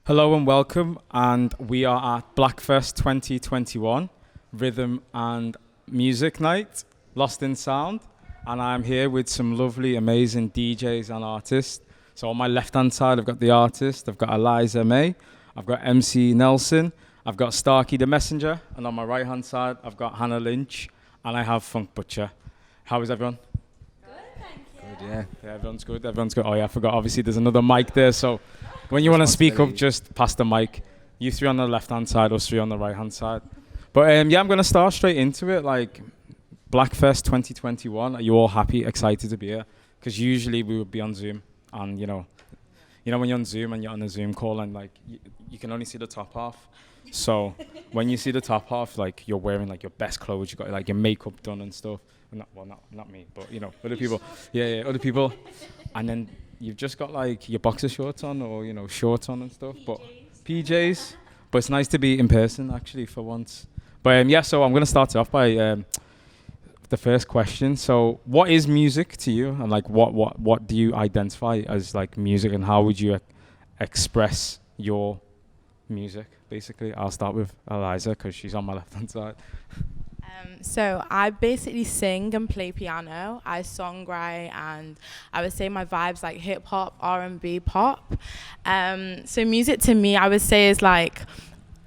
Hello and welcome, and we are at BlackFest 2021, Rhythm and Music Night, Lost in Sound, and I'm here with some lovely, amazing DJs and artists. So on my left-hand side, I've got the artist, I've got Eliza May, I've got MC Nelson, I've got Starkey the Messenger, and on my right-hand side, I've got Hannah Lynch, and I have Funk Butcher. How is everyone? Good, thank you. Good, yeah, everyone's good, everyone's good. Oh yeah, I forgot, obviously there's another mic there, so when you want to speak up, just pass the mic. You three on the left-hand side, us three on the right-hand side. But yeah, I'm going to start straight into it. Like, BlackFest 2021, are you all happy, excited to be here? Because usually we would be on Zoom, and you know when you're on Zoom and you're on a Zoom call, and like you can only see the top half. So when you see the top half, like you're wearing like your best clothes, you got like your makeup done and stuff. Not me, but you know, other people. Yeah, other people. And then you've just got like your boxer shorts on, or you know, shorts on and stuff. But PJs. But it's nice to be in person actually for once. But yeah, so I'm gonna start off by the first question. So what is music to you, and like what do you identify as like music, and how would you express your music? Basically, I'll start with Eliza because she's on my left-hand side. So I basically sing and play piano. I songwrite, and I would say my vibe's like hip hop, R&B, pop. So music to me, I would say, is like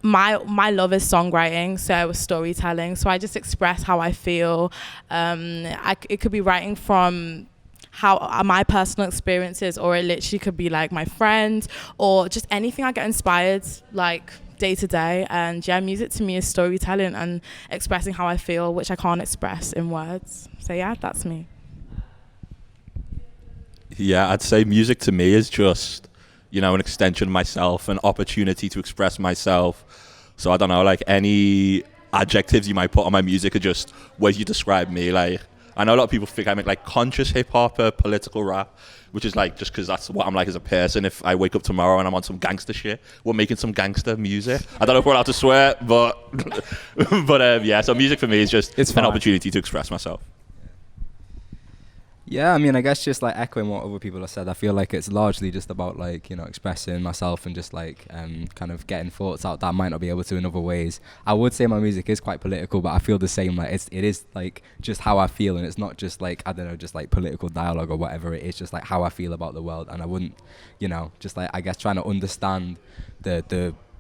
my love is songwriting, so storytelling. So I just express how I feel. It could be writing from how my personal experiences, or it literally could be like my friends, or just anything I get inspired like day to day. And yeah, music to me is storytelling and expressing how I feel, which I can't express in words. So yeah, that's me. Yeah, I'd say music to me is just, an extension of myself, an opportunity to express myself. So I don't know, like any adjectives you might put on my music are just ways you describe me. Like, I know a lot of people think I make like conscious hip hop or political rap, which is like just because that's what I'm like as a person. If I wake up tomorrow and I'm on some gangster shit, we're making some gangster music. I don't know if we're allowed to swear, but yeah. So music for me is just an opportunity to express myself. Yeah, I mean, I guess just like echoing what other people have said, I feel like it's largely just about like, expressing myself and just like kind of getting thoughts out that I might not be able to in other ways. I would say my music is quite political, but I feel the same. Like it is like just how I feel, and it's not just like, I don't know, just like political dialogue or whatever. It is just like how I feel about the world, and I wouldn't, just like, I guess trying to understand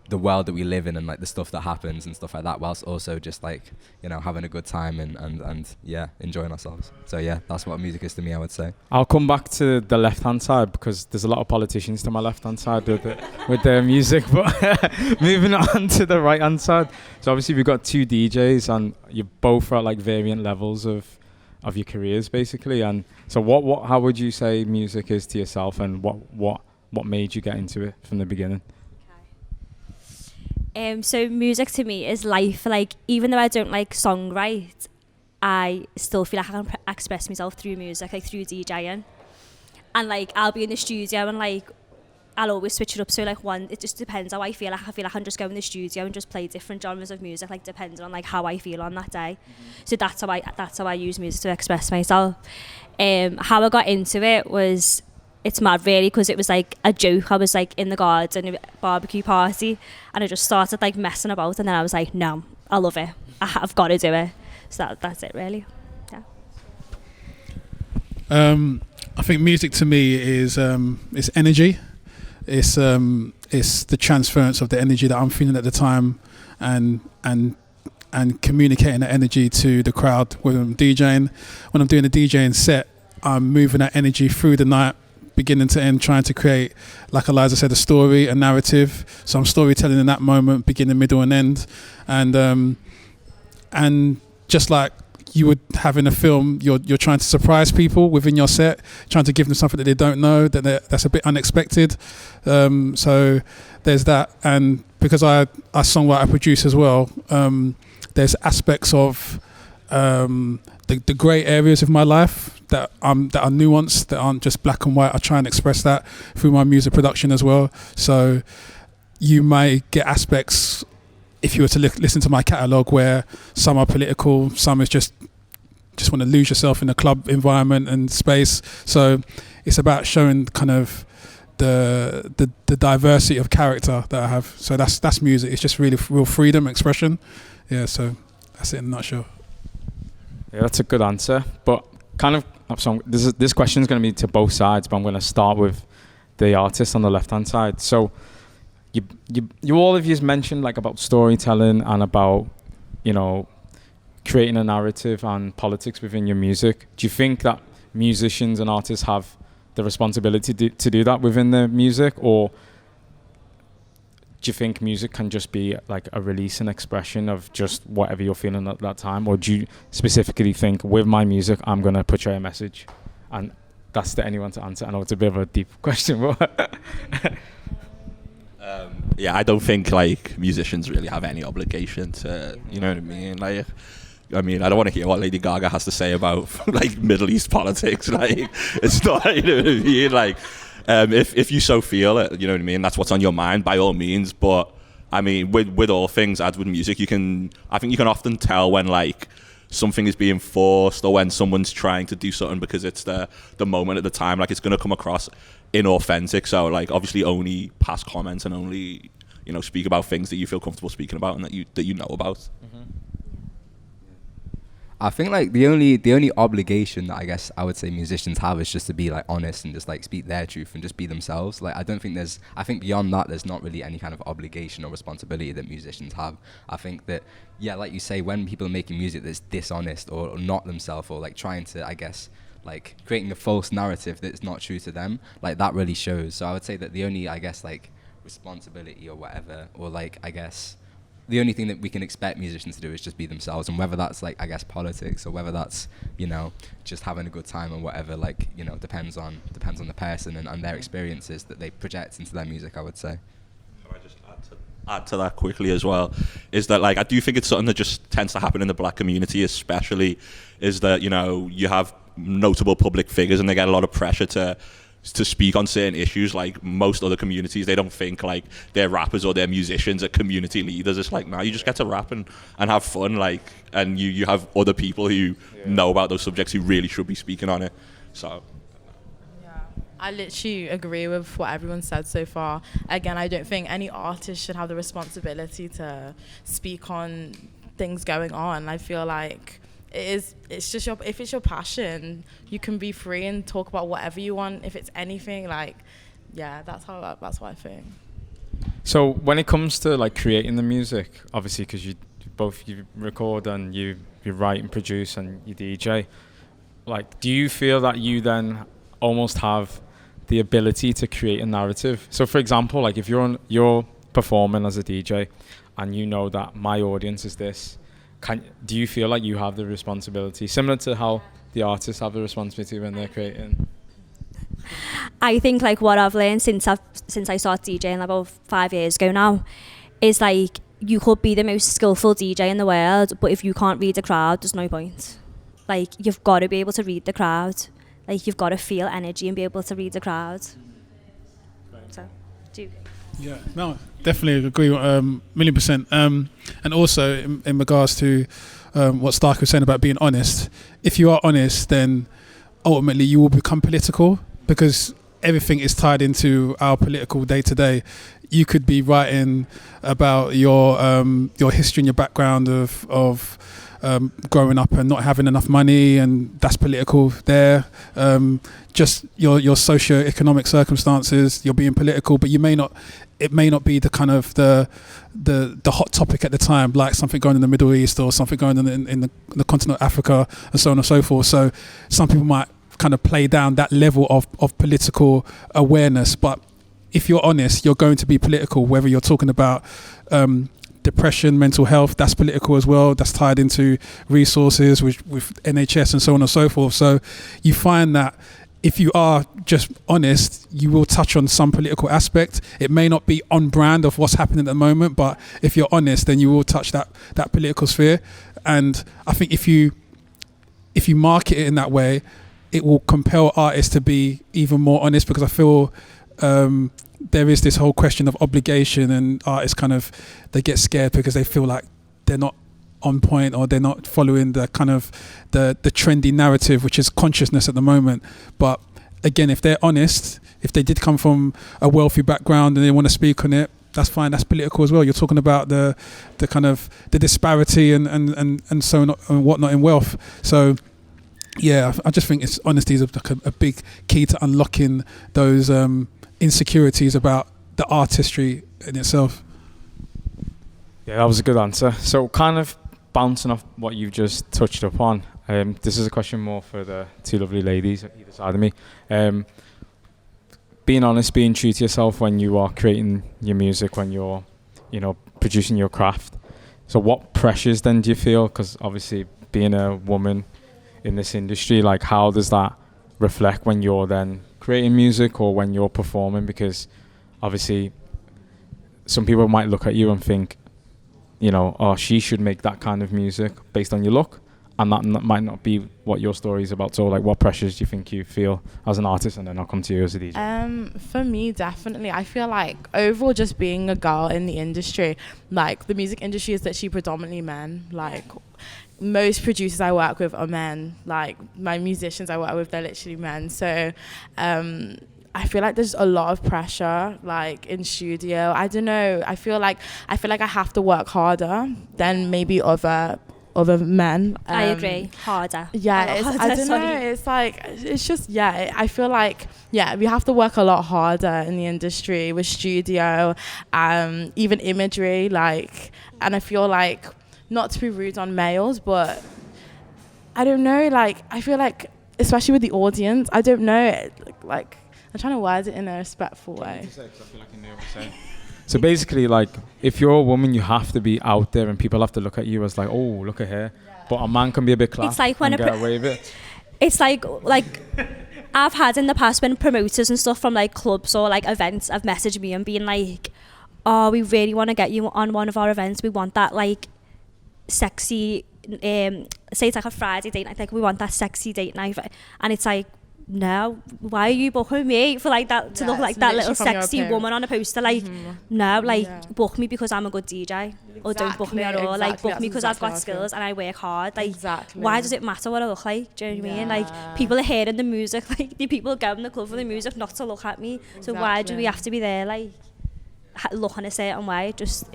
the world that we live in and like the stuff that happens and stuff like that, whilst also just like having a good time and yeah, enjoying ourselves. So yeah, that's what music is to me, I would say. I'll come back to the left-hand side because there's a lot of politicians to my left-hand side with their music. But moving on to the right-hand side. So obviously we've got two DJs, and you both are at like variant levels of your careers basically. And so how would you say music is to yourself, and what made you get into it from the beginning? So music to me is life. Like, even though I don't like songwrite, I still feel like I can express myself through music, like through DJing. And like, I'll be in the studio and like, I'll always switch it up. So like it just depends how I feel. Like, I feel like I can just go in the studio and just play different genres of music, like depending on like how I feel on that day. So that's how I use music to express myself. How I got into it was, it's mad really, because it was like a joke. I was like in the garden, a barbecue party, and I just started like messing about, and then I was like, no, I love it. I've got to do it. So that's it really. Yeah. I think music to me is energy. It's the transference of the energy that I'm feeling at the time, and communicating that energy to the crowd when I'm DJing. When I'm doing a DJing set, I'm moving that energy through the night, beginning to end, trying to create, like Eliza said, a story, a narrative. So I'm storytelling in that moment, beginning, middle, and end. And just like you would have in a film, you're trying to surprise people within your set, trying to give them something that they don't know, that's a bit unexpected. So there's that. And because I songwrite, I produce as well, there's aspects of the grey areas of my life that are nuanced, that aren't just black and white. I try and express that through my music production as well. So you might get aspects, if you were to listen to my catalogue, where some are political, some is just want to lose yourself in a club environment and space. So it's about showing kind of the diversity of character that I have. So that's music. It's just really real freedom, expression. Yeah, so that's it in a nutshell. Yeah, that's a good answer. But kind of, so this question is going to be to both sides, but I'm going to start with the artist on the left-hand side. So you all of you mentioned like about storytelling and about, you know, creating a narrative and politics within your music. Do you think that musicians and artists have the responsibility to do that within their music, or do you think music can just be like a release and expression of just whatever you're feeling at that time? Or do you specifically think with my music I'm going to portray a message? And that's to anyone to answer. I know it's a bit of a deep question, but yeah, I don't think like musicians really have any obligation to, you know what I mean? Like, I mean, I don't want to hear what Lady Gaga has to say about like Middle East politics. Like, it's not, you know what I mean? Like, if you so feel it, you know what I mean? That's what's on your mind, by all means. But I mean, with all things, as with music, I think you can often tell when like something is being forced or when someone's trying to do something because it's the moment at the time. Like, it's going to come across inauthentic. So like, obviously, only pass comments and only, you know, speak about things that you feel comfortable speaking about and that you know about. Mm-hmm. I think like the only obligation that I guess I would say musicians have is just to be like honest and just like speak their truth and just be themselves. Like, I think beyond that there's not really any kind of obligation or responsibility that musicians have. I think that, yeah, like you say, when people are making music that's dishonest or not themselves, or like trying to, I guess, like creating a false narrative that's not true to them, like that really shows. So I would say that the only, I guess, like responsibility or whatever, or like, I guess, the only thing that we can expect musicians to do is just be themselves, and whether that's like, I guess, politics, or whether that's, you know, just having a good time or whatever, like, you know, depends on the person and their experiences that they project into their music, I would say. Can I just add to that quickly as well, is that like, I do think it's something that just tends to happen in the black community especially, is that, you know, you have notable public figures and they get a lot of pressure to speak on certain issues. Like most other communities, they don't think like their rappers or their musicians are community leaders. It's like, no, you just get to rap and have fun, like, and you have other people who know about those subjects who really should be speaking on it. So I literally agree with what everyone said so far. Again, I don't think any artist should have the responsibility to speak on things going on. I feel like it's just if it's your passion, you can be free and talk about whatever you want. If it's anything, like, yeah, that's what I think. So when it comes to like creating the music, obviously, because you record and you write and produce and you DJ, like, do you feel that you then almost have the ability to create a narrative? So for example, like if you're performing as a DJ and you know that my audience is this, do you feel like you have the responsibility, similar to how the artists have the responsibility when they're creating? I think like what I've learned since I started DJing about 5 years ago now is like, you could be the most skillful DJ in the world, but if you can't read the crowd, there's no point. Like, you've got to be able to read the crowd. Like, you've got to feel energy and be able to read the crowd. So, do you? Yeah, no, definitely agree, 1,000,000%. And also in regards to what Starkey was saying about being honest, if you are honest, then ultimately you will become political, because everything is tied into our political day to day. You could be writing about your history and your background of growing up and not having enough money, and that's political there. Just your socio-economic circumstances, you're being political, but it may not be the kind of the hot topic at the time, like something going in the Middle East or something going in the continent of Africa and so on and so forth. So some people might kind of play down that level of political awareness, but if you're honest, you're going to be political, whether you're talking about depression, mental health, that's political as well. That's tied into resources with NHS and so on and so forth. So you find that if you are just honest, you will touch on some political aspect. It may not be on brand of what's happening at the moment, but if you're honest, then you will touch that political sphere. And I think if you market it in that way, it will compel artists to be even more honest, because I feel there is this whole question of obligation, and artists they get scared because they feel like they're not on point, or they're not following the kind of the trendy narrative, which is consciousness at the moment. But again, if they're honest, if they did come from a wealthy background and they want to speak on it, that's fine. That's political as well. You're talking about the kind of the disparity and so on and whatnot in wealth. So yeah, I just think honesty is like a big key to unlocking those insecurities about the artistry in itself. Yeah, that was a good answer. So kind of bouncing off what you've just touched upon, this is a question more for the two lovely ladies at either side of me. Being honest, being true to yourself when you are creating your music, when you're, producing your craft. So what pressures then do you feel? Because obviously being a woman in this industry, like how does that reflect when you're then creating music or when you're performing? Because obviously some people might look at you and think, oh, she should make that kind of music based on your look. And that might not be what your story is about. So, like, what pressures do you think you feel as an artist? And then I'll come to you as a DJ. For me, definitely. I feel like overall just being a girl in the industry, like the music industry is literally predominantly men. Like most producers I work with are men. Like my musicians I work with, they're literally men. So I feel like there's a lot of pressure, like in studio. I don't know. I feel like I have to work harder than maybe other men. I agree. Harder. Yeah, I don't know. It's like, it's just, I feel like, we have to work a lot harder in the industry with studio, even imagery, and I feel like, not to be rude on males, but I don't know, I feel like, especially with the audience, I don't know, I'm trying to word it in a respectful way. So basically, if you're a woman, you have to be out there and people have to look at you as oh, look at her. Yeah. But a man can be a bit class and get away with it. It's like I've had in the past when promoters and stuff from clubs or events have messaged me and been like, oh, we really want to get you on one of our events. We want that sexy, say it's a Friday date night, we want that sexy date night. And it's no, why are you booking me for that to look like that little sexy woman on a poster? Book me because I'm a good DJ, or don't book me at all. Book me because I've got skills and I work hard. Why does it matter what I look like? Do you know what I mean? People are hearing the music. The people go in the club for the music, not to look at me. So why do we have to be there looking a certain way? I just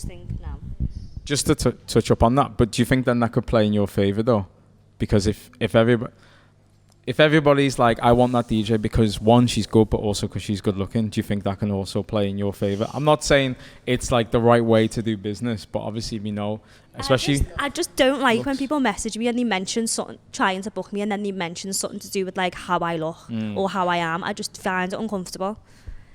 think no. Just to touch up on that, but do you think then that could play in your favour though? Because if everybody's I want that DJ because one, she's good, but also because she's good looking, do you think that can also play in your favour? I'm not saying it's the right way to do business, but obviously we know, especially... I just don't like when people message me and they mention something, trying to book me, and then they mention something to do with how I look or how I am. I just find it uncomfortable.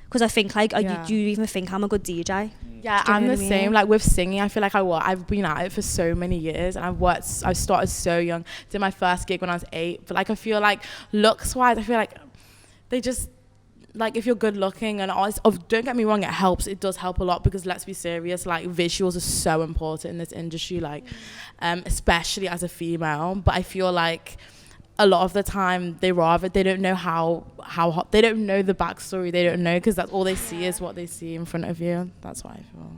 Because I think do you even think I'm a good DJ? Yeah, I'm the same. With singing, I feel like I've been at it for so many years, and I started so young. Did my first gig when I was 8, but I feel looks wise, I feel they just if you're good looking and all, don't get me wrong, it does help a lot, because let's be serious, visuals are so important in this industry, especially as a female. But I feel a lot of the time they don't know how hot, they don't know the backstory, they don't know, because that's all they see is what they see in front of you. That's what I feel.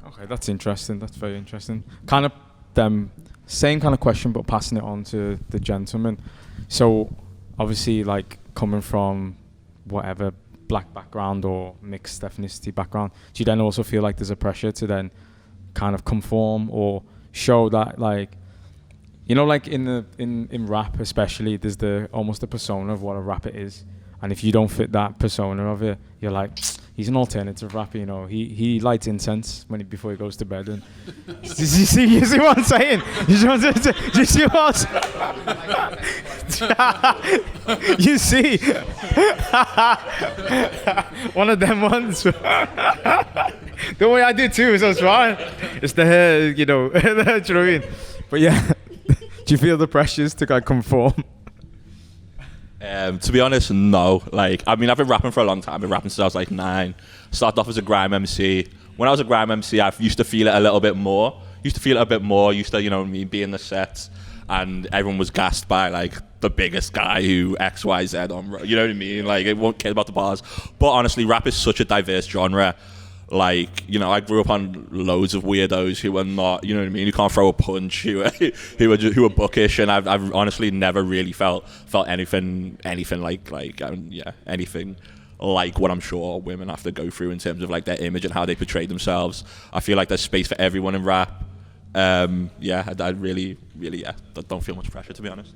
Okay, that's interesting. That's very interesting. Kind of same kind of question, but passing it on to the gentleman. So obviously coming from whatever black background or mixed ethnicity background, do you then also feel there's a pressure to then kind of conform or show that in rap especially, there's almost the persona of what a rapper is, and if you don't fit that persona of it, you're he's an alternative rapper. He lights incense before he goes to bed. And you see what I'm saying? You see what? You see, one of them ones. The way I do too, so it's fine. It's the hair, do you know what I mean? But yeah. Do you feel the pressures to conform? To be honest, no. I've been rapping for a long time. I've been rapping since I was 9. Started off as a grime MC. When I was a grime MC, I used to feel it a little bit more. Used to, be in the sets, and everyone was gassed by the biggest guy who XYZ on. You know what I mean? It won't care about the bars. But honestly, rap is such a diverse genre. Like, you know, I grew up on loads of weirdos who were not, you know what I mean, who can't throw a punch, who were bookish, and I've honestly never really felt anything like anything like what I'm sure women have to go through in terms of like their image and how they portray themselves. I feel like there's space for everyone in rap. I really don't feel much pressure, to be honest.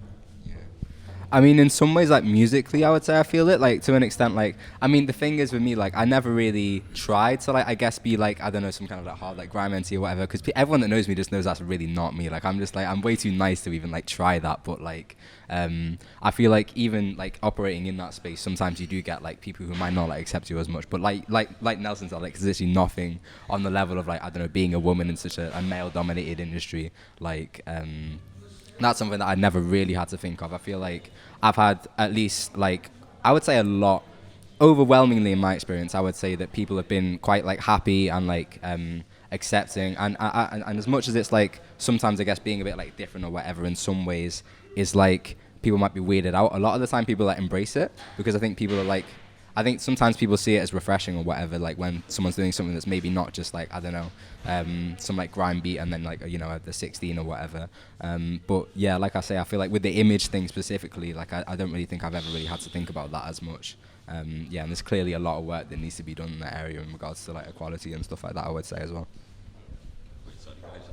I mean, in some ways, like, musically, I would say I feel it, like, to an extent, like, I mean, the thing is with me, like, I never really tried to, like, I guess be, like, I don't know, some kind of, like, hard, like, grime MC or whatever, because everyone that knows me just knows that's really not me. Like, I'm just, like, I'm way too nice to even, like, try that, but, like, I feel like even, like, operating in that space, sometimes you do get, like, people who might not, like, accept you as much, but, like Nelson said, like, there's literally nothing on the level of, like, I don't know, being a woman in such a male-dominated industry, like, that's something that I never really had to think of. I feel like I've had at least, like, I would say a lot, overwhelmingly in my experience, I would say that people have been quite, like, happy and, like, accepting. And as much as it's, like, sometimes I guess being a bit, like, different or whatever in some ways is, like, people might be weirded out. A lot of the time people, like, embrace it, because I think people are, like, I think sometimes people see it as refreshing or whatever, like when someone's doing something that's maybe not just like, I don't know, some like grime beat and then like, you know, the 16 or whatever. But yeah, like I say, I feel like with the image thing specifically, like I don't really think I've ever really had to think about that as much. Yeah, and there's clearly a lot of work that needs to be done in that area in regards to like equality and stuff like that, I would say as well.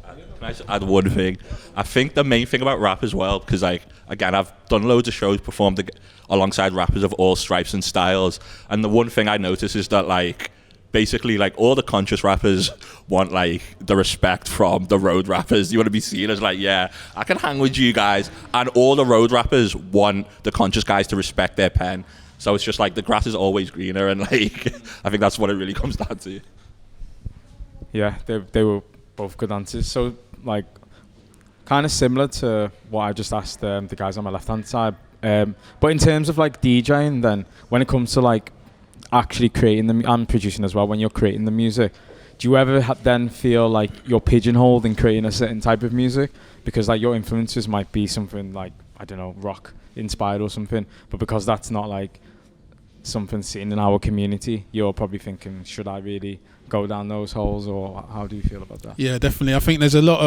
Can I just add one thing? I think the main thing about rap as well, because like, again, I've done loads of shows, performed alongside rappers of all stripes and styles, and the one thing I notice is that like, basically like all the conscious rappers want like the respect from the road rappers. You want to be seen as like, yeah, I can hang with you guys, and all the road rappers want the conscious guys to respect their pen. So it's just like the grass is always greener, and like I think that's what it really comes down to. Yeah, they were both good answers. So like kind of similar to what I just asked the guys on my left hand side, but in terms of like DJing, then when it comes to like actually creating and producing as well, when you're creating the music, do you ever then feel like you're pigeonholed in creating a certain type of music because like your influences might be something like, I don't know, rock inspired or something, but because that's not like something seen in our community, you're probably thinking, should I really go down those holes, or how do you feel about that? Yeah, definitely. I think there's a lot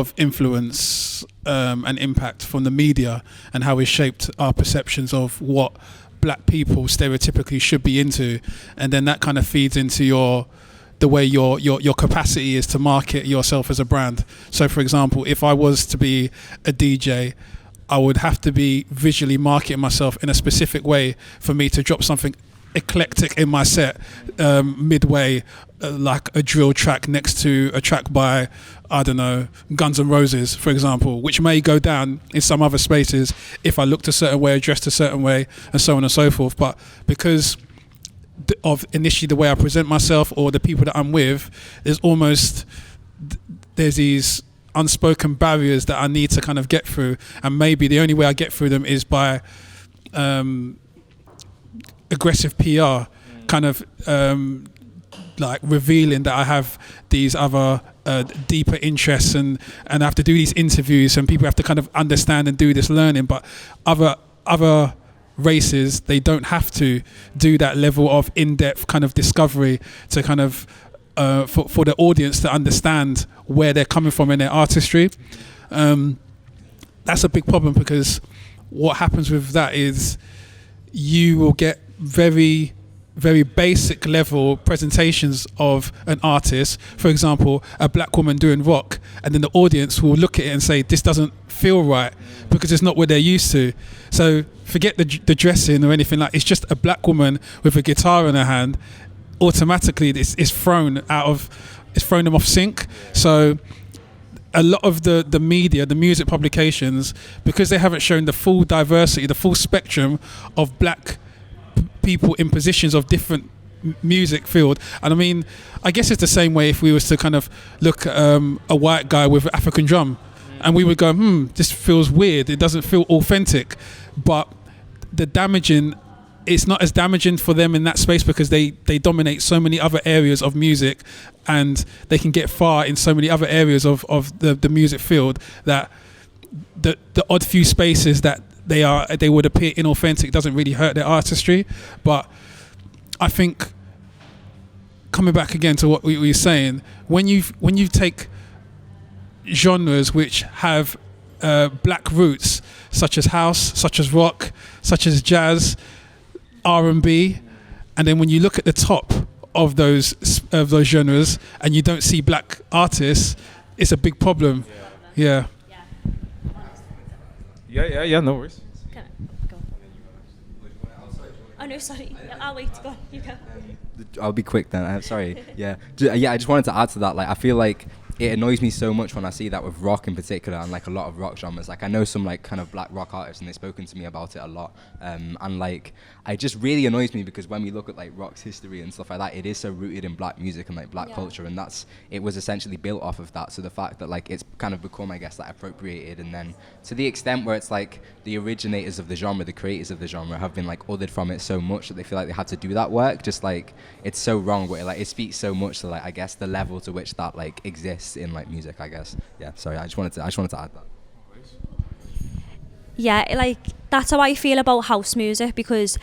of influence and impact from the media and how it's shaped our perceptions of what black people stereotypically should be into, and then that kind of feeds into the way your capacity is to market yourself as a brand. So for example, if I was to be a DJ, I would have to be visually marketing myself in a specific way for me to drop something eclectic in my set midway, like a drill track next to a track by, I don't know, Guns N' Roses, for example, which may go down in some other spaces if I looked a certain way, dressed a certain way, and so on and so forth. But because of initially the way I present myself or the people that I'm with, there's these unspoken barriers that I need to kind of get through, and maybe the only way I get through them is by aggressive PR, kind of like revealing that I have these other deeper interests, and I have to do these interviews, and people have to kind of understand and do this learning. But other races, they don't have to do that level of in-depth kind of discovery to kind of for the audience to understand where they're coming from in their artistry. That's a big problem, because what happens with that is you will get very, very basic level presentations of an artist. For example, a black woman doing rock, and then the audience will look at it and say, this doesn't feel right, because it's not what they're used to. So forget the dressing or anything like. It's just a black woman with a guitar in her hand. Automatically it's thrown them off sync. So a lot of the media, the music publications, because they haven't shown the full diversity, the full spectrum of black people in positions of different music field. And I mean, I guess it's the same way if we was to kind of look at a white guy with African drum, and we would go, this feels weird, it doesn't feel authentic. But the damaging, it's not as damaging for them in that space, because they dominate so many other areas of music, and they can get far in so many other areas of the music field, that the odd few spaces that they would appear inauthentic doesn't really hurt their artistry. But I think coming back again to what we were saying, when you take genres which have black roots, such as house, such as rock, such as jazz, R&B, and then when you look at the top of those genres and you don't see black artists, it's a big problem. Yeah. Yeah, no worries. Can I go? Oh no, sorry. I'll wait. Go on, you go. I'll be quick then. I'm sorry. Yeah. I just wanted to add to that. Like, I feel like it annoys me so much when I see that with rock in particular and like a lot of rock genres. Like, I know some like kind of black rock artists and they've spoken to me about it a lot. And like, it just really annoys me because when we look at like rock's history and stuff like that, it is so rooted in black music and like black culture, and it was essentially built off of that. So the fact that like it's kind of become, I guess, like appropriated, and then to the extent where it's like the originators of the genre, the creators of the genre have been like othered from it so much that they feel like they had to do that work. Just like, it's so wrong, but it speaks so much to like, I guess, the level to which that like exists in like music, I guess. Yeah, sorry, I just wanted to add that. Yeah, like that's how I feel about house music, because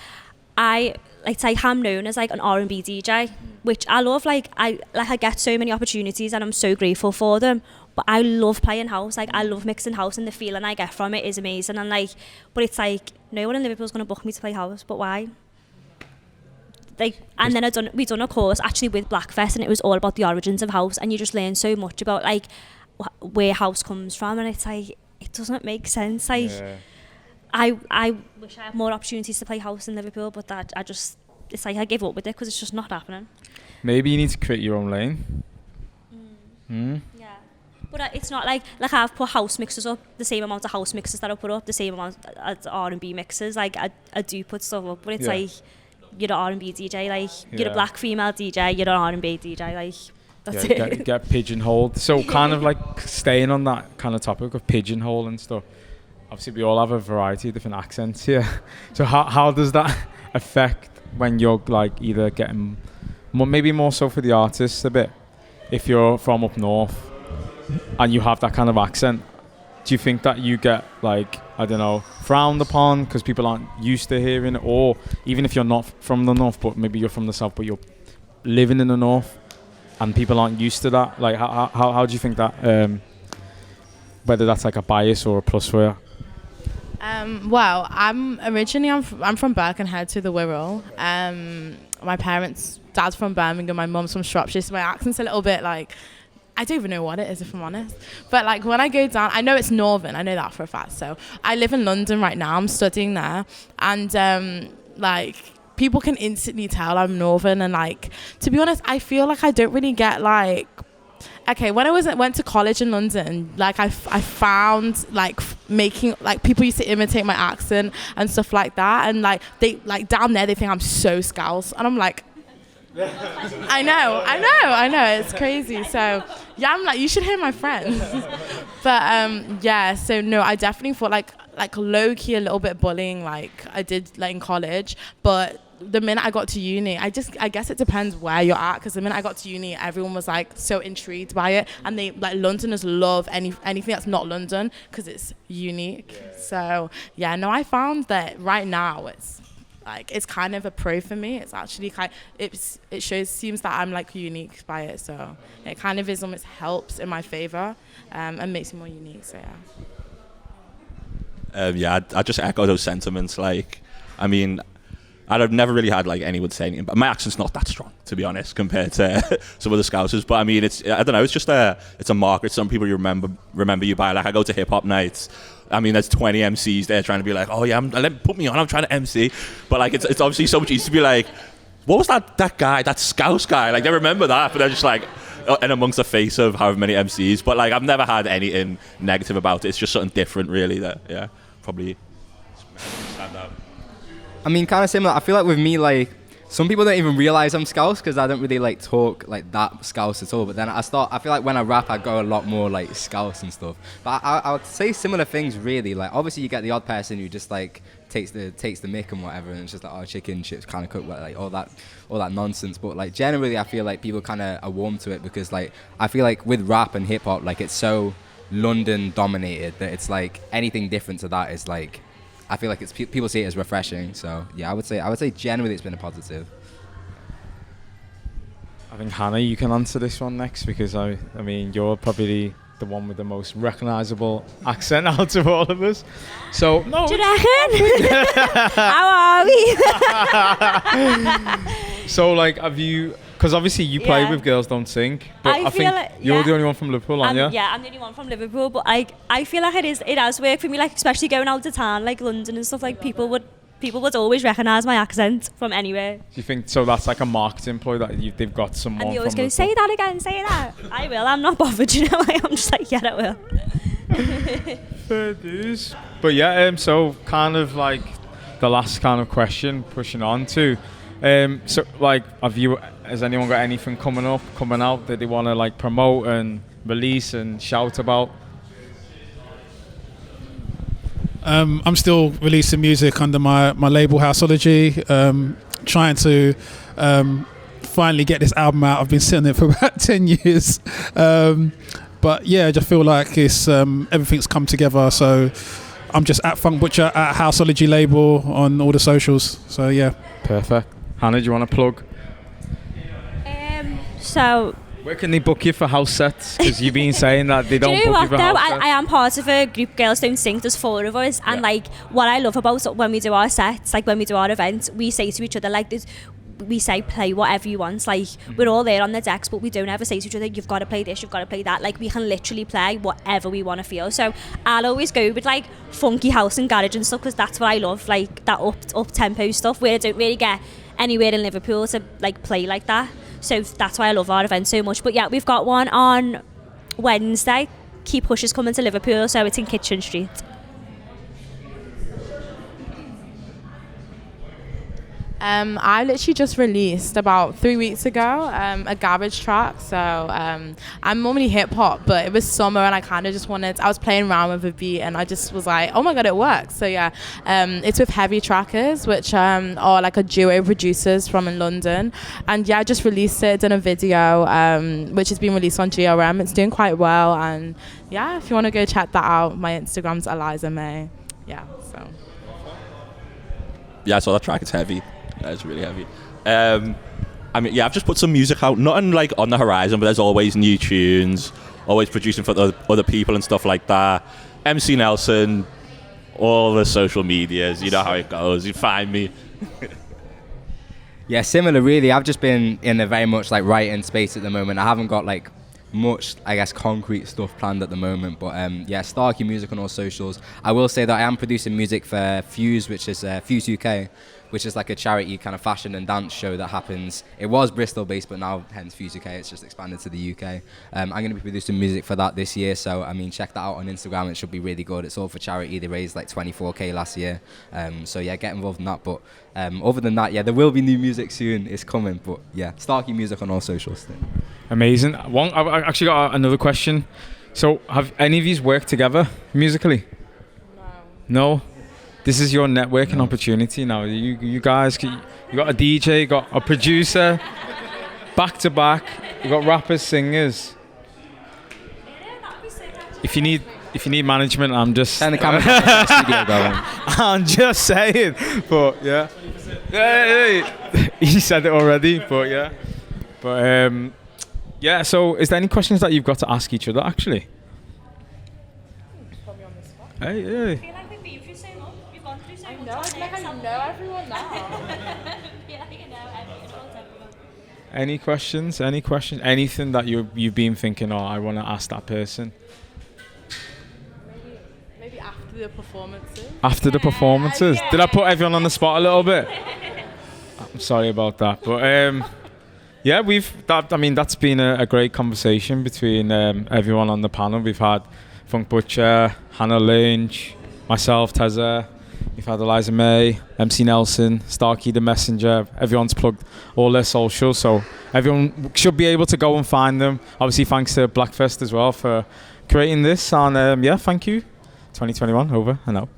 I am known as like an R&B DJ, which I love. Like I get so many opportunities and I'm so grateful for them. But I love playing house. Like I love mixing house, and the feeling I get from it is amazing. And like, but it's like no one in Liverpool's gonna book me to play house. But why? Like, and then we done a course actually with BlackFest, and it was all about the origins of house, and you just learn so much about like where house comes from, and it's like it doesn't make sense. Like, I wish I had more opportunities to play house in Liverpool, but that it's like I give up with it because it's just not happening. Maybe you need to create your own lane. Yeah, but it's not like I've put house mixes up, the same amount of house mixes that I put up, the same amount as R&B mixes. Like I do put stuff up, but it's like, you're an R&B DJ, like you're a black female DJ, you're an R&B DJ, like that's it. Get pigeonholed. So kind of like staying on that kind of topic of pigeonhole and stuff. Obviously, we all have a variety of different accents here. So how does that affect when you're like either getting maybe more so for the artists a bit, if you're from up north and you have that kind of accent? Do you think that you get like, I don't know, frowned upon because people aren't used to hearing it? Or even if you're not from the north, but maybe you're from the south, but you're living in the north and people aren't used to that? Like, how do you think that, whether that's like a bias or a plus for you? Well, I'm from Birkenhead to the Wirral. My dad's from Birmingham, my mum's from Shropshire, so my accent's a little bit like, I don't even know what it is, if I'm honest. But like when I go down, I know it's northern, I know that for a fact. So I live in London right now, I'm studying there, and like people can instantly tell I'm northern. And like, to be honest, I feel like I don't really get like, okay, when I went to college in London, like I found like making, like people used to imitate my accent and stuff like that, and like they, like down there they think I'm so Scouse, and I'm like, I know, it's crazy. So yeah, I'm like, you should hear my friends. But yeah, so no, I definitely thought like low-key a little bit bullying like I did like in college. But the minute I got to uni, I guess it depends where you're at, because the minute I got to uni, everyone was like so intrigued by it, and they like, Londoners love anything that's not London because it's unique. So yeah, no, I found that right now it's kind of a pro for me. It's actually seems that I'm like unique by it, so it kind of almost helps in my favor, and makes me more unique. So yeah, I just echo those sentiments. Like, I mean, I've never really had like anyone say anything, but my accent's not that strong, to be honest, compared to some of the Scousers. But I mean, I don't know, it's just it's a market. Some people you remember you by. Like, I go to hip hop nights. I mean, there's 20 MCs there trying to be like, oh yeah, put me on, I'm trying to MC. But like, it's obviously so much easier to be like, what was that guy, that Scouse guy? Like, they remember that, but they're just like, and amongst the face of however many MCs. But like, I've never had anything negative about it. It's just something different, really. That probably stand out. I mean, kind of similar. I feel like with me, like, some people don't even realize I'm Scouse because I don't really like talk like that Scouse at all. But then I feel like when I rap, I go a lot more like Scouse and stuff. But I would say similar things, really. Like, obviously you get the odd person who just like takes the mic and whatever, and it's just like, oh, chicken, chips, kind of cooked, like all that nonsense. But like, generally, I feel like people kind of are warm to it because like, I feel like with rap and hip hop, like, it's so London dominated that it's like anything different to that is like, I feel like it's people see it as refreshing. So yeah, I would say generally it's been a positive. I think Hannah, you can answer this one next because I mean, you're probably the one with the most recognisable accent out of all of us. So, no. Do you reckon? How are we? So, like, have you... Because obviously you play Yeah. with Girls Don't Sing, but I feel think like- you're yeah. the only one from Liverpool, aren't you? Yeah, I'm the only one from Liverpool, but I feel like it has worked for me, like especially going out to town, like London and stuff. Like people would always recognise my accent from anywhere. Do you think so? That's like a marketing ploy that they've got someone. And they always from go, Liverpool. say that again, say that. I will. I'm not bothered, you know. I'm just like, yeah, I will. Fair dues. But yeah, so kind of like the last kind of question, pushing on to, so like, has anyone got anything coming out that they want to like promote and release and shout about? I'm still releasing music under my label Houseology, trying to finally get this album out. I've been sitting it for about 10 years. But yeah, I just feel like it's everything's come together. So I'm just at Funk Butcher at Houseology label on all the socials. So yeah. Perfect. Hannah, do you want to plug? So Where can they book you for house sets? Because you've been saying that they don't do you know book what you for though? house sets. I am part of a group, Girls Don't Sing. There's 4 of us, and Yeah. like what I love about when we do our sets, like when we do our events, we say to each other like this. We say play whatever you want. Like we're all there on the decks, but we don't ever say to each other, "You've got to play this, you've got to play that." Like we can literally play whatever we want to feel. So I'll always go with like funky house and garage and stuff because that's what I love, like that up tempo stuff. Where I don't really get anywhere in Liverpool to like play like that. So that's why I love our event so much. But yeah, we've got one on Wednesday. Key Push is coming to Liverpool, so it's in Kitchen Street. I literally just released about 3 weeks ago a garage track. So I'm normally hip hop, but it was summer and I kind of just I was playing around with a beat and I just was like, oh my God, it works. So yeah, it's with Heavy Trackers, which are like a duo of producers from in London. And yeah, I just released it, done a video, which has been released on GRM. It's doing quite well. And yeah, if you want to go check that out, my Instagram's Eliza May. Yeah, so. Yeah, I saw that track. It's heavy. It's really heavy. I mean, yeah, I've just put some music out, nothing like on the horizon, but there's always new tunes, always producing for other people and stuff like that. MC Nelson, all the social medias, you know how it goes. You find me. Yeah, similar really. I've just been in a very much like writing space at the moment. I haven't got like much, I guess, concrete stuff planned at the moment, but yeah, Starkey music on all socials. I will say that I am producing music for Fuse, which is Fuse UK, which is like a charity kind of fashion and dance show that happens. It was Bristol based, but now hence Fuse UK, it's just expanded to the UK. I'm going to be producing music for that this year, so I mean, check that out on Instagram. It should be really good. It's all for charity. They raised like 24k last year, so yeah, get involved in that. But other than that, yeah, there will be new music soon. It's coming, but yeah, Starkey music on all socials. Amazing. I've actually got another question. So, have any of you worked together musically? No. This is your networking opportunity now. You guys, you got a DJ, you got a producer, back to back. You got rappers, singers. If you need management, I'm just. Turn the camera off in the studio going. I'm just saying, but yeah. Hey. He said it already, but yeah. But yeah. So, is there any questions that you've got to ask each other? Actually. Hey. I feel like we've been through so much. We've gone through so much. I know everyone now. Any questions? Anything that you've been thinking, oh, I want to ask that person? Maybe after the performances. After the performances? Did I put everyone on the spot a little bit? I'm sorry about that. But yeah, that's been a great conversation between everyone on the panel. We've had Funk Butcher, Hannah Lynch, myself, Teza. We've had Eliza May, MC Nelson, Starkey the Messenger. Everyone's plugged all their socials, so everyone should be able to go and find them. Obviously, thanks to BlackFest as well for creating this. And yeah, thank you. 2021 over and out.